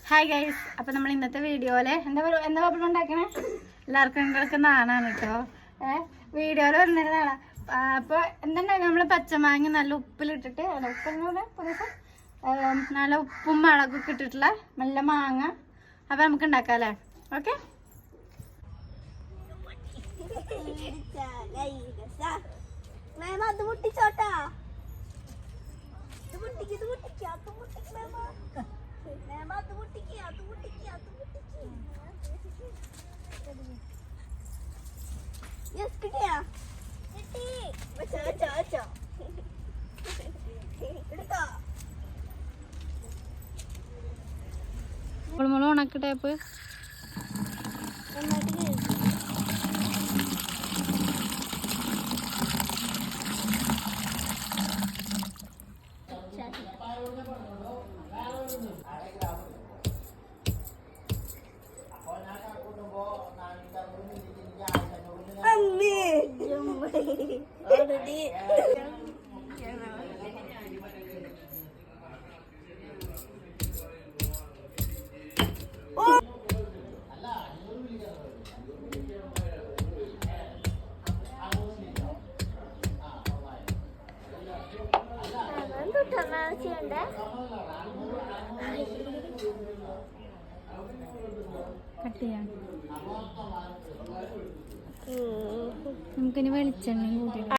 Hi guys, അപ്പോൾ നമ്മൾ ഇന്നത്തെ വീഡിയോയിൽ എന്താ പപ്പടം ഉണ്ടാക്കണേ എല്ലാവർക്കും കേൾക്കുന്നതാണ് കേട്ടോ. വീഡിയോയിൽ വരുന്നതാണ്. അപ്പോൾ എന്തുണ്ടാക്കി നമ്മൾ പച്ചമാങ്ങ നല്ല ഉപ്പിലിട്ടിട്ട് നല്ല ഉപ്പും മുളകൊക്കെ ഇട്ടിട്ടുള്ള നല്ല മാങ്ങ. അപ്പോൾ നമുക്ക് ഉണ്ടാക്കാം അല്ലേ? ഓക്കെ. Yes, കിട്ടിയാ? കിട്ടി. വെച്ചോ. എടുത്തോ. മുള ഉണക്കി ടൈപ്പ് കട്ട് ചെയ്യാം. നമുക്കിനി വെളിച്ചെണ്ണ കൂട്ടി